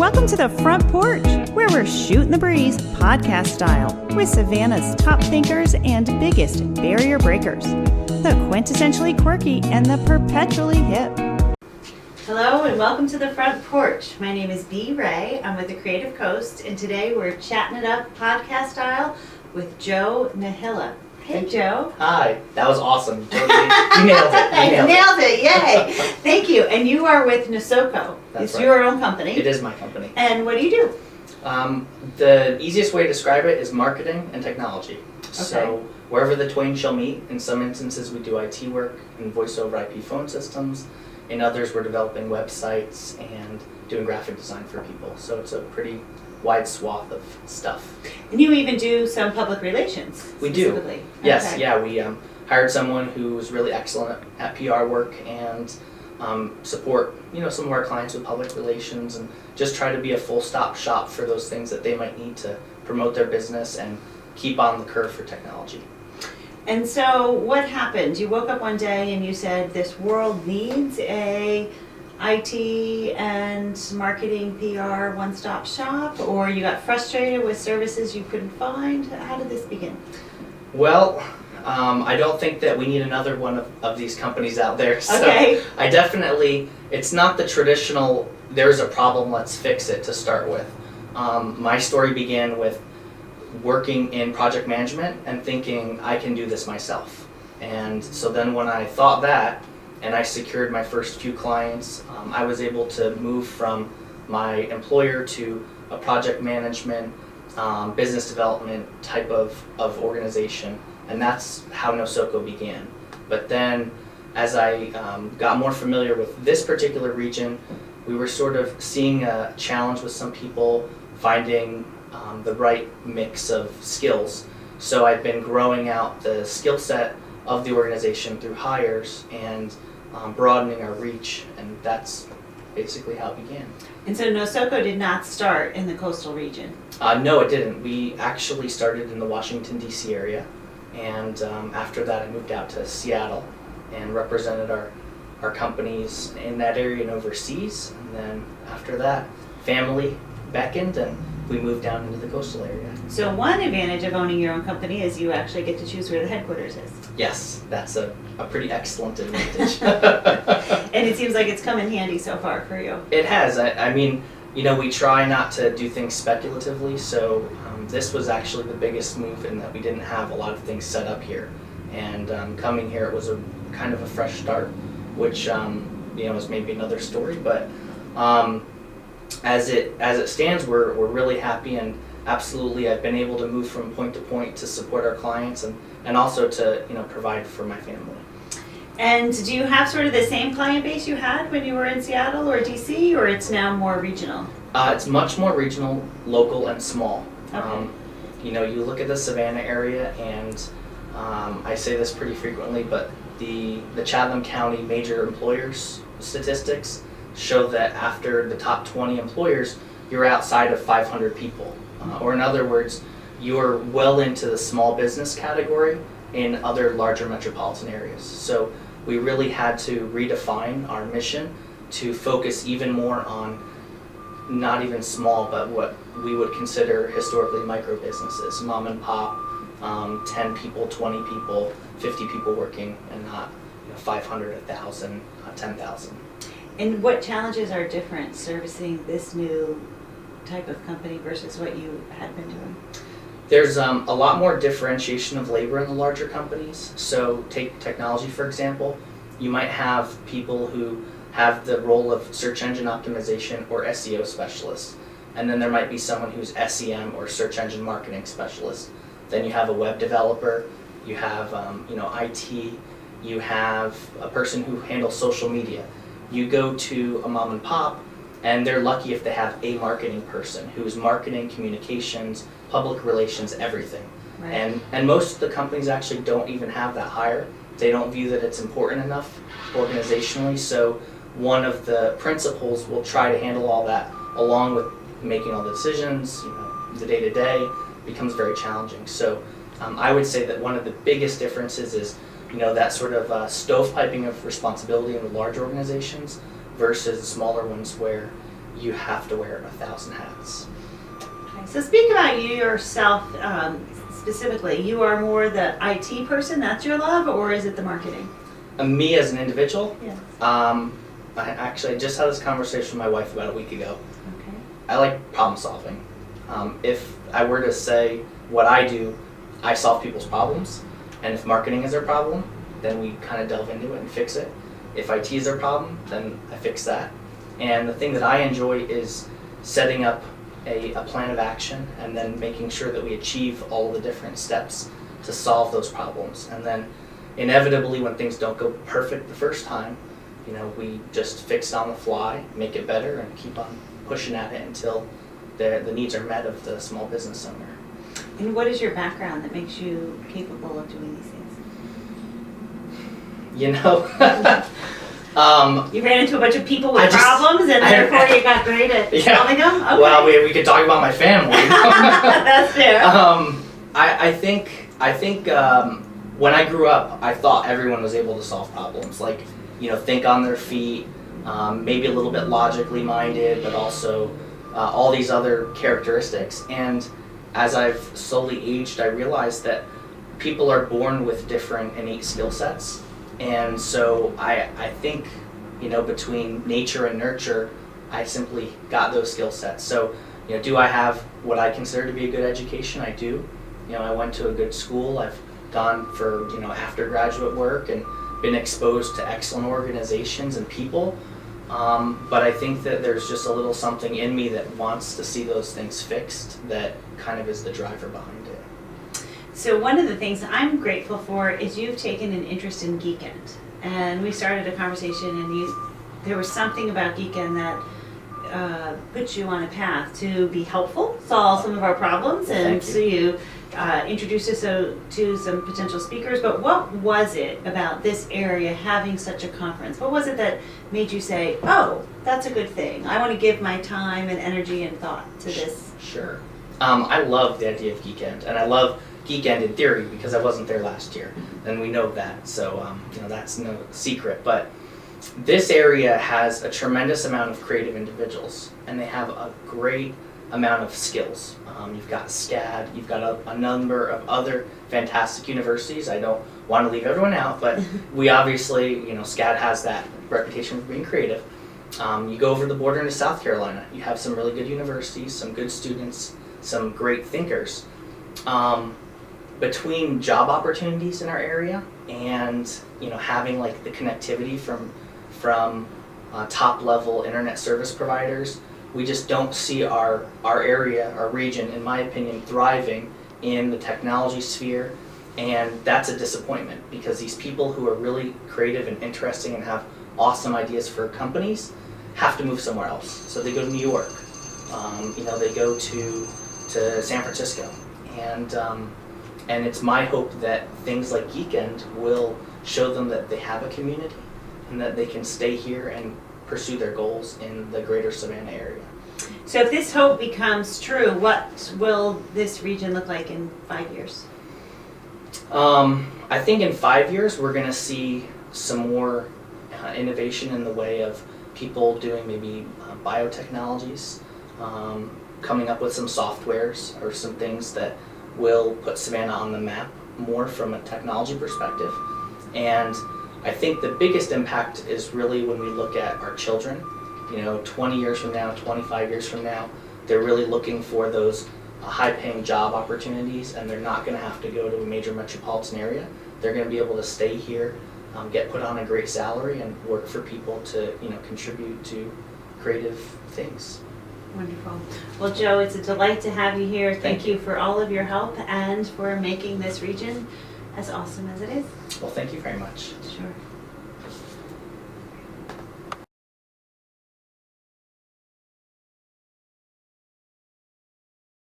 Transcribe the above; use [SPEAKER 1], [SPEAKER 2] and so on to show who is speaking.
[SPEAKER 1] Welcome to the Front Porch, where we're shooting the breeze podcast style with Savannah's top thinkers and biggest barrier breakers, the quintessentially quirky and the perpetually hip. Hello and welcome to the Front Porch. My name is B. Ray. I'm with the Creative Coast, and today we're chatting it up podcast style with Joe Nehila. Hey, Joe.
[SPEAKER 2] Hi. That was awesome. You nailed it.
[SPEAKER 1] You nailed it. Yay. Thank you. And you are with Nosoko.
[SPEAKER 2] That's
[SPEAKER 1] It's
[SPEAKER 2] right.
[SPEAKER 1] your own company.
[SPEAKER 2] It is my company.
[SPEAKER 1] And what do you do?
[SPEAKER 2] The easiest way to describe it is marketing and technology. So wherever the twain shall meet, in some instances we do IT work and voice over IP phone systems. In others we're developing websites and doing graphic design for people. So it's a pretty wide swath of stuff.
[SPEAKER 1] And you even do some public relations.
[SPEAKER 2] We do.
[SPEAKER 1] Specifically.
[SPEAKER 2] Yes,
[SPEAKER 1] Okay.
[SPEAKER 2] yeah. We hired someone who was really excellent at PR work and support, some of our clients with public relations and just try to be a full-stop shop for those things that they might need to promote their business and keep on the curve for technology.
[SPEAKER 1] And so what happened? You woke up one day and you said this world needs a IT and marketing PR one-stop shop, or you got frustrated with services you couldn't find? How did this begin?
[SPEAKER 2] Well, I don't think that we need another one of these companies out there. So
[SPEAKER 1] Okay.
[SPEAKER 2] I definitely, it's not the traditional, there's a problem, let's fix it to start with. My story began with working in project management and thinking I can do this myself. And so then when I thought that, and I secured my first few clients, I was able to move from my employer to a project management, business development type of organization, and that's how Nosoko began. But then as I got more familiar with this particular region, we were sort of seeing a challenge with some people finding the right mix of skills. So I've been growing out the skill set of the organization through hires and broadening our reach, and that's basically how it began.
[SPEAKER 1] And so Nosoko did not start in the coastal region.
[SPEAKER 2] No, it didn't. We actually started in the Washington, D.C. area, and after that I moved out to Seattle and represented our companies in that area and overseas, and then after that, family beckoned and we moved down into the coastal area.
[SPEAKER 1] So one advantage of owning your own company is you actually get to choose where the headquarters is.
[SPEAKER 2] Yes, that's a pretty excellent advantage.
[SPEAKER 1] And it seems like it's come in handy so far for you.
[SPEAKER 2] It has. I mean, we try not to do things speculatively, so this was actually the biggest move in that we didn't have a lot of things set up here. And coming here, it was a kind of a fresh start, which is maybe another story, but as it stands, we're really happy, and absolutely I've been able to move from point to point to support our clients and also to provide for my family.
[SPEAKER 1] And do you have sort of the same client base you had when you were in Seattle or DC, or it's now more regional?
[SPEAKER 2] It's much more regional, local, and small.
[SPEAKER 1] Okay.
[SPEAKER 2] You look at the Savannah area, and I say this pretty frequently, but the Chatham County major employers statistics show that after the top 20 employers, you're outside of 500 people. Or in other words, you're well into the small business category in other larger metropolitan areas. So we really had to redefine our mission to focus even more on not even small, but what we would consider historically micro businesses, mom and pop, 10 people, 20 people, 50 people working, and not 500, 1,000, 10,000.
[SPEAKER 1] And what challenges are different servicing this new type of company versus what you had been doing?
[SPEAKER 2] There's a lot more differentiation of labor in the larger companies. So take technology, for example. You might have people who have the role of search engine optimization or SEO specialist. And then there might be someone who's SEM or search engine marketing specialist. Then you have a web developer, you have IT, you have a person who handles social media. You go to a mom and pop, and they're lucky if they have a marketing person who's marketing, communications, public relations, everything.
[SPEAKER 1] Right.
[SPEAKER 2] And most of the companies actually don't even have that hire. They don't view that it's important enough organizationally. So one of the principals will try to handle all that along with making all the decisions. The day-to-day becomes very challenging. So I would say that one of the biggest differences is that sort of stovepiping of responsibility in the large organizations versus smaller ones where you have to wear 1,000 hats.
[SPEAKER 1] Okay. So speak about you yourself specifically. You are more the IT person, that's your love, or is it the marketing?
[SPEAKER 2] Me as an individual,
[SPEAKER 1] Yes.
[SPEAKER 2] I just had this conversation with my wife about a week ago.
[SPEAKER 1] Okay.
[SPEAKER 2] I like problem solving. If I were to say what I do, I solve people's problems, and if marketing is their problem, then we kind of delve into it and fix it. If IT is their problem, then I fix that. And the thing that I enjoy is setting up a plan of action and then making sure that we achieve all the different steps to solve those problems. And then inevitably when things don't go perfect the first time, we just fix it on the fly, make it better, and keep on pushing at it until the needs are met of the small business owner.
[SPEAKER 1] And what is your background that makes you capable of doing these things? You ran into a bunch of people with problems, and therefore you got great at solving them? Okay.
[SPEAKER 2] Well, we could talk about my family.
[SPEAKER 1] That's fair.
[SPEAKER 2] I think when I grew up, I thought everyone was able to solve problems. Like, think on their feet, maybe a little bit logically minded, but also all these other characteristics. And as I've slowly aged, I realized that people are born with different innate skill sets. And so I think, between nature and nurture, I simply got those skill sets. So, do I have what I consider to be a good education? I do. I went to a good school. I've gone for, after graduate work and been exposed to excellent organizations and people. But I think that there's just a little something in me that wants to see those things fixed that kind of is the driver behind it.
[SPEAKER 1] So one of the things I'm grateful for is you've taken an interest in Geekend. And we started a conversation and there was something about Geekend that put you on a path to be helpful, solve some of our problems, and so you introduced us to some potential speakers. But what was it about this area having such a conference? What was it that made you say, oh, that's a good thing, I want to give my time and energy and thought to this?
[SPEAKER 2] Sure. I love the idea of Geekend, and I love Geekend in theory because I wasn't there last year, and we know that, so that's no secret. But this area has a tremendous amount of creative individuals, and they have a great amount of skills. You've got SCAD, you've got a number of other fantastic universities. I don't want to leave everyone out, but we obviously, SCAD has that reputation for being creative. You go over the border into South Carolina, you have some really good universities, some good students, some great thinkers. Between job opportunities in our area and having like the connectivity from top level internet service providers, we just don't see our area, our region, in my opinion, thriving in the technology sphere, and that's a disappointment because these people who are really creative and interesting and have awesome ideas for companies have to move somewhere else. So they go to New York, they go to San Francisco, and it's my hope that things like Geekend will show them that they have a community and that they can stay here and pursue their goals in the greater Savannah area.
[SPEAKER 1] So if this hope becomes true, what will this region look like in 5 years?
[SPEAKER 2] I think in 5 years we're going to see some more innovation in the way of people doing maybe biotechnologies, coming up with some softwares or some things that will put Savannah on the map more from a technology perspective. And I think the biggest impact is really when we look at our children. 20 years from now, 25 years from now, they're really looking for those high-paying job opportunities, and they're not going to have to go to a major metropolitan area. They're going to be able to stay here, get put on a great salary, and work for people to contribute to creative things.
[SPEAKER 1] Wonderful. Well, Joe, it's a delight to have you here. Thank you for all of your help and for making this region as awesome as it is.
[SPEAKER 2] Well, thank you very much.
[SPEAKER 1] Sure.